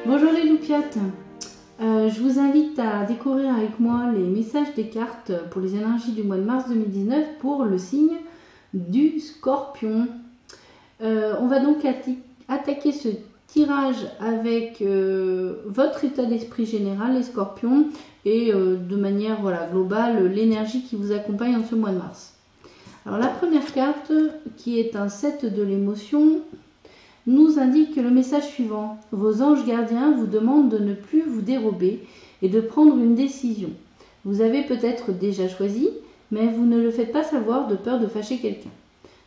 Bonjour les loupiottes, je vous invite à découvrir avec moi les messages des cartes pour les énergies du mois de mars 2019 pour le signe du Scorpion. On va donc attaquer ce tirage avec votre état d'esprit général les Scorpions et de manière globale l'énergie qui vous accompagne en ce mois de mars. Alors la première carte qui est un 7 de l'émotion nous indique le message suivant. Vos anges gardiens vous demandent de ne plus vous dérober et de prendre une décision. Vous avez peut-être déjà choisi, mais vous ne le faites pas savoir de peur de fâcher quelqu'un.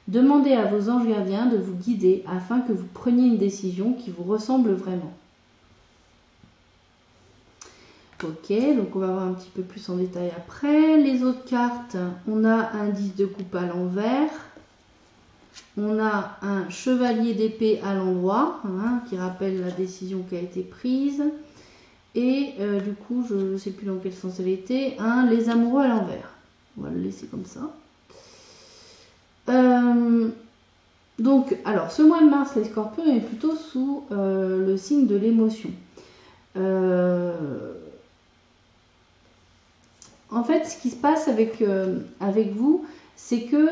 Demandez à vos anges gardiens de vous guider afin que vous preniez une décision qui vous ressemble vraiment. Ok, donc on va voir un petit peu plus en détail après. Les autres cartes, on a un 10 de coupe à l'envers. On a un chevalier d'épée à l'endroit, qui rappelle la décision qui a été prise. Et du coup, je ne sais plus dans quel sens elle était, les amoureux à l'envers. On va le laisser comme ça. Donc, alors, ce mois de mars, les scorpions est plutôt sous le signe de l'émotion. En fait, ce qui se passe avec vous, c'est que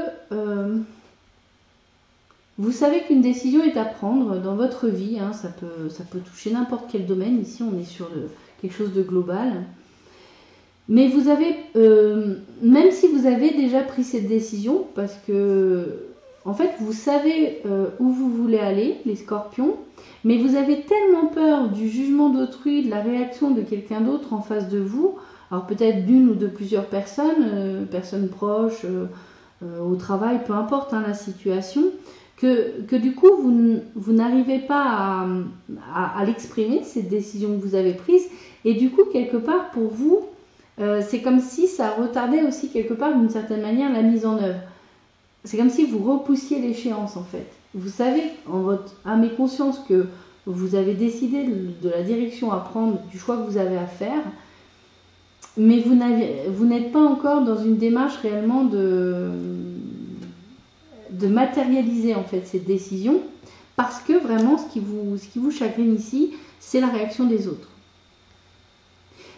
vous savez qu'une décision est à prendre dans votre vie, ça peut toucher n'importe quel domaine, ici on est sur quelque chose de global. Mais vous avez, même si vous avez déjà pris cette décision, parce que en fait vous savez où vous voulez aller, les scorpions, mais vous avez tellement peur du jugement d'autrui, de la réaction de quelqu'un d'autre en face de vous, alors peut-être d'une ou de plusieurs personnes, personnes proches, au travail, peu importe la situation, que du coup, vous n'arrivez pas à l'exprimer, cette décision que vous avez prise. Et du coup, quelque part, pour vous, c'est comme si ça retardait aussi, quelque part, d'une certaine manière, la mise en œuvre. C'est comme si vous repoussiez l'échéance, en fait. Vous savez, en votre âme et conscience, que vous avez décidé de la direction à prendre, du choix que vous avez à faire, mais vous n'êtes pas encore dans une démarche réellement de matérialiser en fait cette décision, parce que vraiment ce qui vous chagrine ici, c'est la réaction des autres.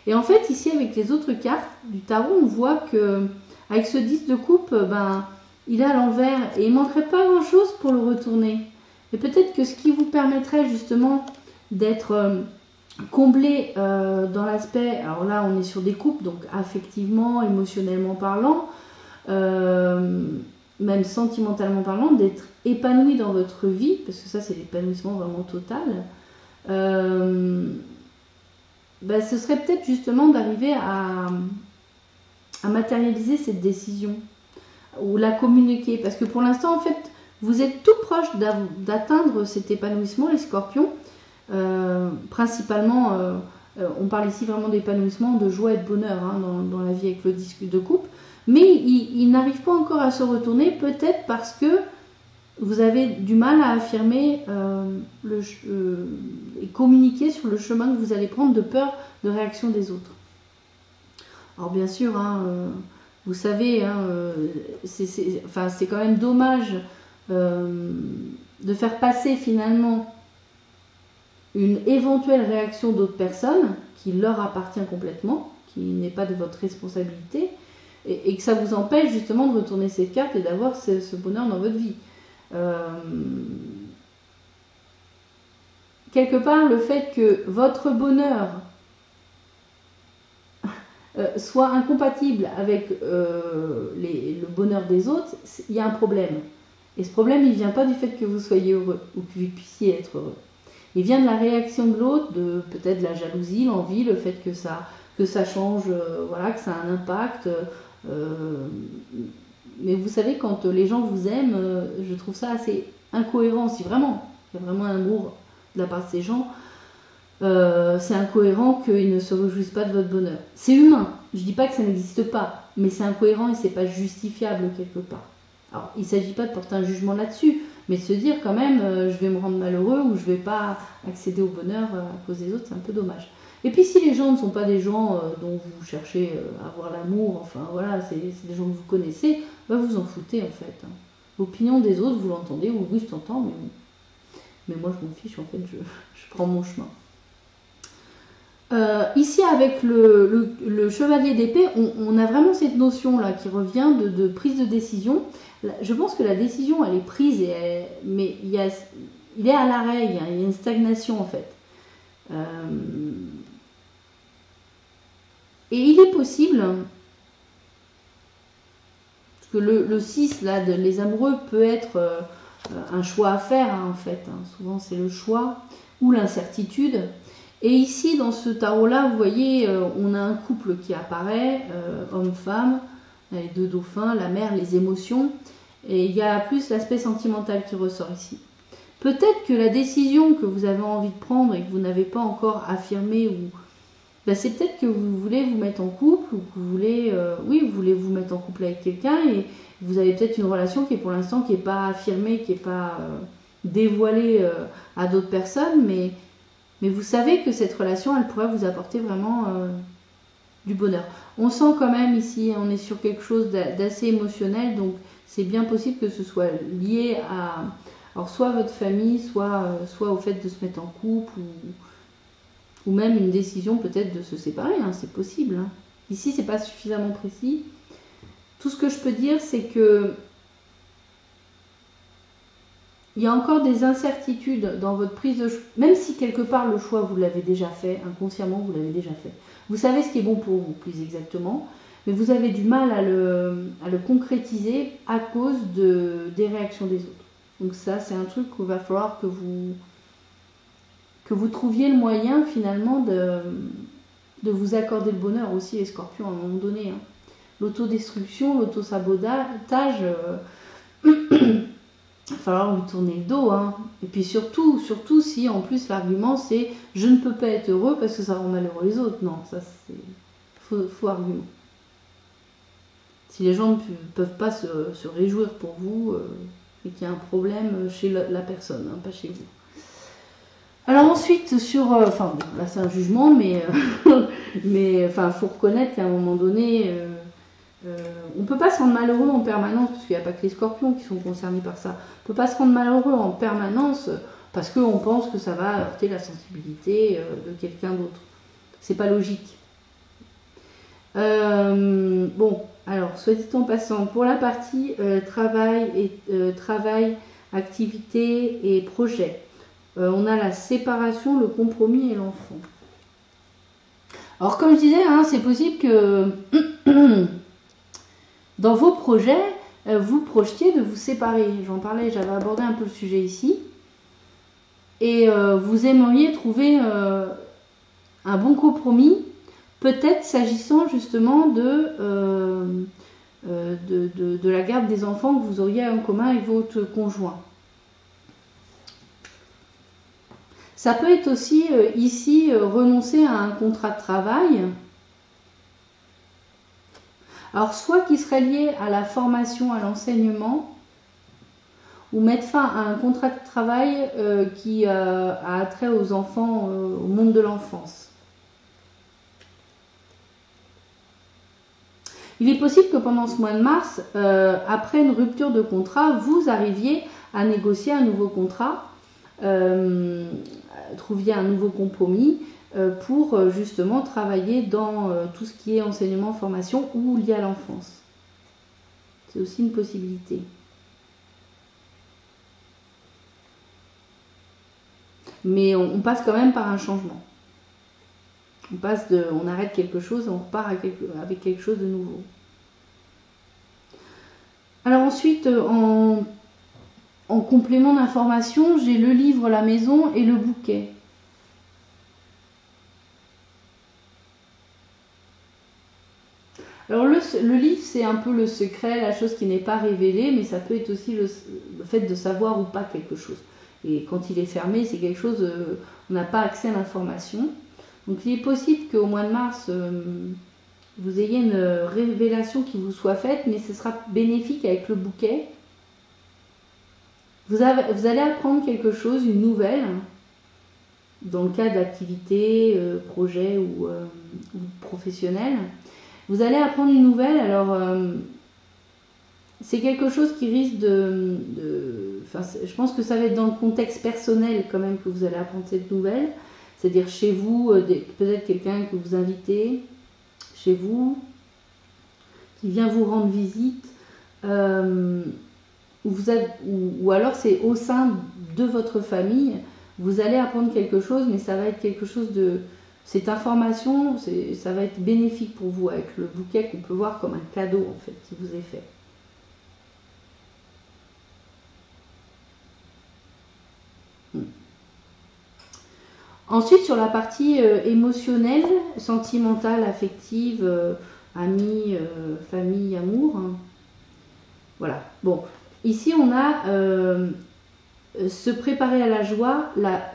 Et en fait ici avec les autres cartes du tarot, on voit que avec ce 10 de coupe, il est à l'envers et il manquerait pas grand chose pour le retourner. Et peut-être que ce qui vous permettrait justement d'être comblé dans l'aspect, alors là on est sur des coupes, donc affectivement, émotionnellement parlant, même sentimentalement parlant, d'être épanoui dans votre vie, parce que ça c'est l'épanouissement vraiment total, ce serait peut-être justement d'arriver à matérialiser cette décision, ou la communiquer, parce que pour l'instant en fait vous êtes tout proche d'atteindre cet épanouissement, les scorpions, principalement, on parle ici vraiment d'épanouissement, de joie et de bonheur dans la vie avec le disque de coupe, mais il n'arrive pas encore à se retourner, peut-être parce que vous avez du mal à affirmer et communiquer sur le chemin que vous allez prendre de peur de réaction des autres. Alors bien sûr, vous savez, c'est quand même dommage de faire passer finalement une éventuelle réaction d'autres personnes qui leur appartient complètement, qui n'est pas de votre responsabilité, et que ça vous empêche justement de retourner cette carte et d'avoir ce bonheur dans votre vie. Quelque part, le fait que votre bonheur soit incompatible avec le bonheur des autres, il y a un problème. Et ce problème, il ne vient pas du fait que vous soyez heureux ou que vous puissiez être heureux. Il vient de la réaction de l'autre, de peut-être la jalousie, l'envie, le fait que ça change, que ça a un impact. Mais vous savez, quand les gens vous aiment, je trouve ça assez incohérent. Si vraiment il y a vraiment un amour de la part de ces gens, c'est incohérent qu'ils ne se réjouissent pas de votre bonheur. C'est humain, je ne dis pas que ça n'existe pas, mais c'est incohérent et c'est pas justifiable quelque part. Alors, il ne s'agit pas de porter un jugement là-dessus, mais de se dire quand même, je vais me rendre malheureux ou je ne vais pas accéder au bonheur à cause des autres, c'est un peu dommage. Et puis si les gens ne sont pas des gens dont vous cherchez à avoir l'amour, enfin voilà, c'est des gens que vous connaissez, vous en foutez en fait. L'opinion des autres, vous l'entendez, oui je t'entends, mais moi je m'en fiche, en fait, je prends mon chemin. Ici, avec le chevalier d'épée, on a vraiment cette notion-là qui revient de prise de décision. Je pense que la décision, elle est prise, mais il est à l'arrêt, il y a une stagnation en fait. Et il est possible, parce que le 6, là, les amoureux, peut être un choix à faire, hein, en fait. Hein. Souvent, c'est le choix ou l'incertitude. Et ici, dans ce tarot-là, vous voyez, on a un couple qui apparaît, homme-femme, les deux dauphins, la mer, les émotions. Et il y a plus l'aspect sentimental qui ressort ici. Peut-être que la décision que vous avez envie de prendre et que vous n'avez pas encore affirmée, c'est peut-être que vous voulez vous mettre en couple, ou que vous voulez, vous voulez vous mettre en couple avec quelqu'un, et vous avez peut-être une relation qui est pour l'instant qui n'est pas affirmée, qui n'est pas dévoilée à d'autres personnes, mais vous savez que cette relation, elle pourrait vous apporter vraiment du bonheur. On sent quand même ici, on est sur quelque chose d'assez émotionnel, donc c'est bien possible que ce soit lié à, alors soit à votre famille, soit au fait de se mettre en couple, ou même une décision peut-être de se séparer, hein, c'est possible. Hein. Ici, c'est pas suffisamment précis. Tout ce que je peux dire, c'est que il y a encore des incertitudes dans votre prise de choix, même si quelque part le choix vous l'avez déjà fait, inconsciemment vous l'avez déjà fait. Vous savez ce qui est bon pour vous, plus exactement, mais vous avez du mal à le concrétiser à cause des réactions des autres. Donc ça, c'est un truc qu'il va falloir que vous trouviez le moyen finalement de vous accorder le bonheur aussi, les scorpions, à un moment donné. Hein. L'autodestruction, l'autosabotage, il va falloir lui tourner le dos. Hein. Et puis surtout si en plus l'argument c'est je ne peux pas être heureux parce que ça rend malheureux les autres. Non, ça c'est faux argument. Si les gens ne peuvent pas se réjouir pour vous, et qu'il y a un problème chez la personne, hein, pas chez vous. Alors ensuite, là c'est un jugement, mais faut reconnaître qu'à un moment donné, on ne peut pas se rendre malheureux en permanence, parce qu'il n'y a pas que les scorpions qui sont concernés par ça. On ne peut pas se rendre malheureux en permanence parce qu'on pense que ça va heurter la sensibilité de quelqu'un d'autre. C'est pas logique. Bon, alors, soit dit en passant, pour la partie travail, activité et projet, on a la séparation, le compromis et l'enfant. Alors, comme je disais, hein, c'est possible que dans vos projets, vous projetiez de vous séparer. J'en parlais, j'avais abordé un peu le sujet ici. Et vous aimeriez trouver un bon compromis, peut-être s'agissant justement de la garde des enfants que vous auriez en commun avec votre conjoint. Ça peut être aussi ici renoncer à un contrat de travail. Alors soit qui serait lié à la formation, à l'enseignement, ou mettre fin à un contrat de travail qui a trait aux enfants, au monde de l'enfance. Il est possible que pendant ce mois de mars, après une rupture de contrat, vous arriviez à négocier un nouveau contrat, trouviez un nouveau compromis pour justement travailler dans tout ce qui est enseignement, formation ou lié à l'enfance. C'est aussi une possibilité. Mais on passe quand même par un changement. On arrête quelque chose et on repart avec quelque chose de nouveau. Alors ensuite, en complément d'information, j'ai le livre, la maison et le bouquet. Alors le livre, c'est un peu le secret, la chose qui n'est pas révélée, mais ça peut être aussi le fait de savoir ou pas quelque chose. Et quand il est fermé, c'est quelque chose, on n'a pas accès à l'information. Donc il est possible qu'au mois de mars, vous ayez une révélation qui vous soit faite, mais ce sera bénéfique avec le bouquet. Vous allez apprendre quelque chose, une nouvelle, dans le cas d'activités, projets ou professionnels. Vous allez apprendre une nouvelle, alors c'est quelque chose qui risque je pense que ça va être dans le contexte personnel quand même que vous allez apprendre cette nouvelle. c'est-à-dire chez vous, peut-être quelqu'un que vous invitez chez vous, qui vient vous rendre visite, ou alors c'est au sein de votre famille, vous allez apprendre quelque chose, mais ça va être quelque chose de... Cette information, ça va être bénéfique pour vous avec le bouquet qu'on peut voir comme un cadeau en fait qui vous est fait. Ensuite, sur la partie émotionnelle, sentimentale, affective, amis, famille, amour. Hein. Voilà. Bon, ici on a se préparer à la joie,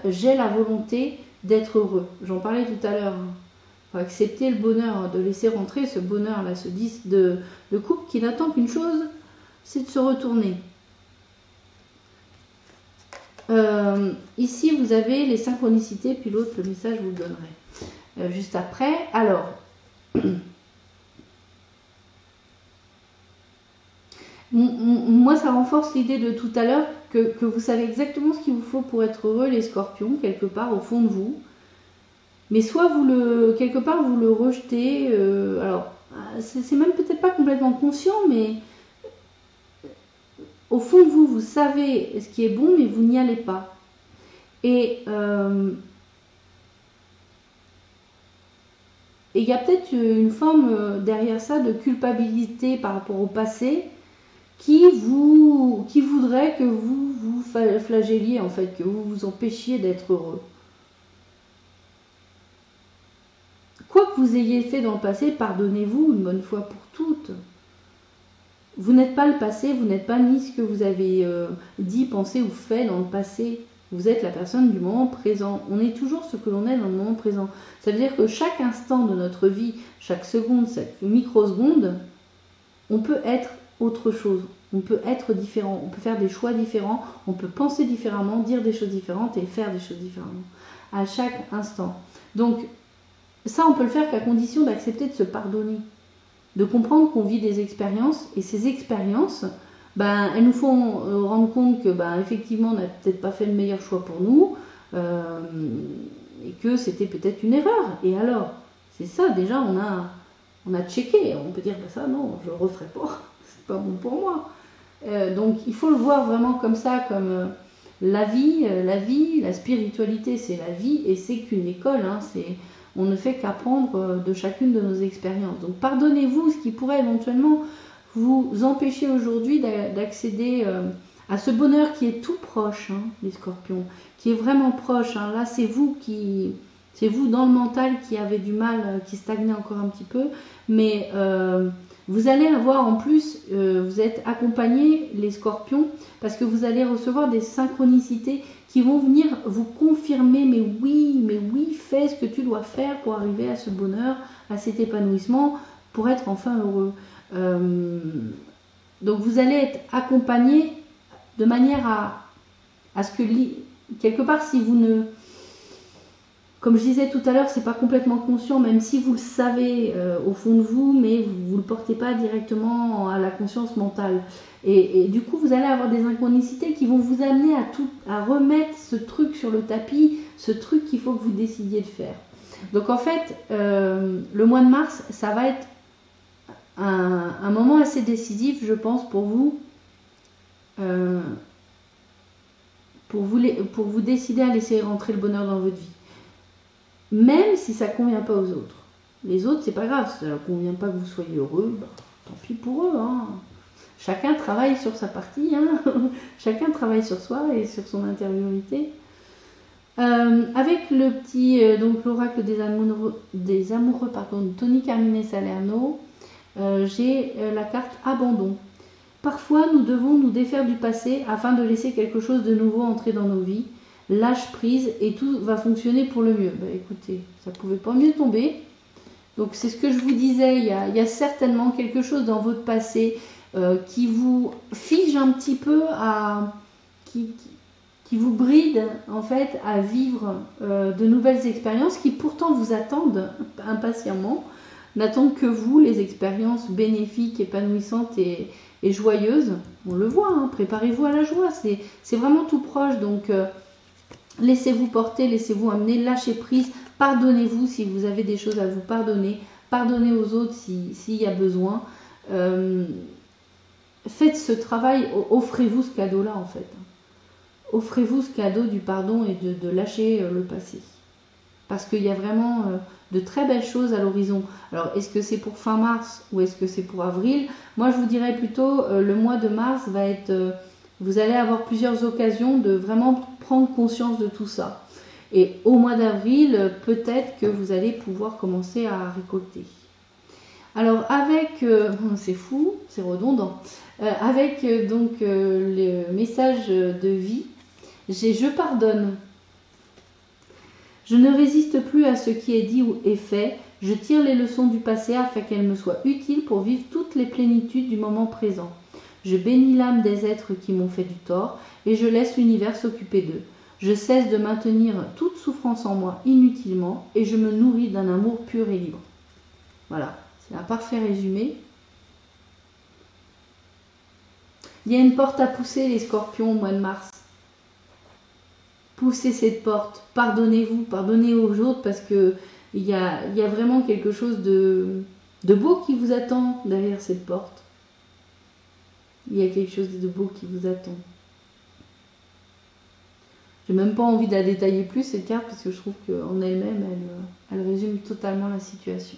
j'ai la volonté d'être heureux. J'en parlais tout à l'heure. Hein. Faut accepter le bonheur, de laisser rentrer ce bonheur-là, ce 10 de coupe qui n'attend qu'une chose, c'est de se retourner. Ici, vous avez les synchronicités, puis l'autre, le message, vous le donnerai juste après. Alors, moi, ça renforce l'idée de tout à l'heure que vous savez exactement ce qu'il vous faut pour être heureux, les scorpions, quelque part au fond de vous. Mais soit quelque part, vous le rejetez. Alors, c'est même peut-être pas complètement conscient, mais au fond de vous, vous savez ce qui est bon, mais vous n'y allez pas. Et il y a peut-être une forme derrière ça de culpabilité par rapport au passé qui voudrait que vous vous flagelliez, en fait, que vous vous empêchiez d'être heureux. Quoi que vous ayez fait dans le passé, pardonnez-vous une bonne fois pour toutes. Vous n'êtes pas le passé, vous n'êtes pas ni ce que vous avez dit, pensé ou fait dans le passé. Vous êtes la personne du moment présent. On est toujours ce que l'on est dans le moment présent. Ça veut dire que chaque instant de notre vie, chaque seconde, chaque microseconde, on peut être autre chose. On peut être différent. On peut faire des choix différents. On peut penser différemment, dire des choses différentes et faire des choses différemment. À chaque instant. Donc, ça, on peut le faire qu'à condition d'accepter de se pardonner. De comprendre qu'on vit des expériences, et ces expériences, elles nous font rendre compte que effectivement on n'a peut-être pas fait le meilleur choix pour nous, et que c'était peut-être une erreur. Et alors, c'est ça, déjà on a checké, on peut dire ça non, je ne le referai pas, c'est pas bon pour moi. Donc il faut le voir vraiment comme ça, comme la vie, la spiritualité c'est la vie, et c'est qu'une école, hein, on ne fait qu'apprendre de chacune de nos expériences. Donc pardonnez-vous ce qui pourrait éventuellement vous empêcher aujourd'hui d'accéder à ce bonheur qui est tout proche, hein, les scorpions, qui est vraiment proche. Hein. Là, c'est vous dans le mental qui avez du mal, qui stagnez encore un petit peu, mais vous allez avoir en plus, vous êtes accompagnés, les scorpions, parce que vous allez recevoir des synchronicités qui vont venir vous confirmer, mais oui, fais ce que tu dois faire pour arriver à ce bonheur, à cet épanouissement, pour être enfin heureux. Donc vous allez être accompagné de manière à ce que, quelque part, si vous ne... Comme je disais tout à l'heure, c'est pas complètement conscient, même si vous le savez au fond de vous, mais vous ne le portez pas directement à la conscience mentale. Et du coup, vous allez avoir des synchronicités qui vont vous amener à remettre ce truc sur le tapis, ce truc qu'il faut que vous décidiez de faire. Donc en fait, le mois de mars, ça va être un moment assez décisif, je pense, pour vous décider à laisser rentrer le bonheur dans votre vie. Même si ça ne convient pas aux autres. Les autres, c'est pas grave, si ça ne convient pas que vous soyez heureux, tant pis pour eux. Hein. Chacun travaille sur sa partie, hein. Chacun travaille sur soi et sur son intériorité. Avec le petit, donc l'oracle des amoureux de Tony Carmine Salerno, j'ai la carte abandon. Parfois, nous devons nous défaire du passé afin de laisser quelque chose de nouveau entrer dans nos vies. Lâche prise et tout va fonctionner pour le mieux. Écoutez, ça ne pouvait pas mieux tomber. Donc c'est ce que je vous disais, il y a certainement quelque chose dans votre passé qui vous fige un petit peu qui vous bride en fait à vivre de nouvelles expériences qui pourtant vous attendent impatiemment, n'attendent que vous, les expériences bénéfiques, épanouissantes et joyeuses. On le voit, hein, préparez-vous à la joie, c'est vraiment tout proche. Donc Laissez-vous porter, laissez-vous amener, lâchez prise, pardonnez-vous si vous avez des choses à vous pardonner, pardonnez aux autres s'il y a besoin. Faites ce travail, offrez-vous ce cadeau-là en fait. Offrez-vous ce cadeau du pardon et de lâcher le passé. Parce qu'il y a vraiment de très belles choses à l'horizon. Alors, est-ce que c'est pour fin mars ou est-ce que c'est pour avril? Moi, je vous dirais plutôt, le mois de mars va être... vous allez avoir plusieurs occasions de vraiment prendre conscience de tout ça. Et au mois d'avril, peut-être que vous allez pouvoir commencer à récolter. Alors, avec... c'est fou, c'est redondant. Avec le message de vie, j'ai « Je pardonne ». Je ne résiste plus à ce qui est dit ou est fait. Je tire les leçons du passé afin qu'elles me soient utiles pour vivre toutes les plénitudes du moment présent. Je bénis l'âme des êtres qui m'ont fait du tort et je laisse l'univers s'occuper d'eux. Je cesse de maintenir toute souffrance en moi inutilement et je me nourris d'un amour pur et libre. Voilà, c'est un parfait résumé. Il y a une porte à pousser, les scorpions, au mois de mars. Poussez cette porte, pardonnez-vous, pardonnez aux autres parce que il y a vraiment quelque chose de beau qui vous attend derrière cette porte. Il y a quelque chose de beau qui vous attend. J'ai même pas envie de la détailler plus cette carte parce que je trouve qu'en elle-même, elle résume totalement la situation.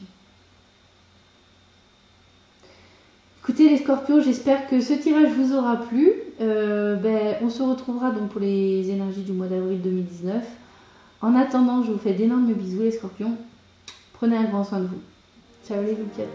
Écoutez les scorpions, j'espère que ce tirage vous aura plu. On se retrouvera donc pour les énergies du mois d'avril 2019. En attendant, je vous fais d'énormes bisous les scorpions. Prenez un grand soin de vous. Ciao les loupiates.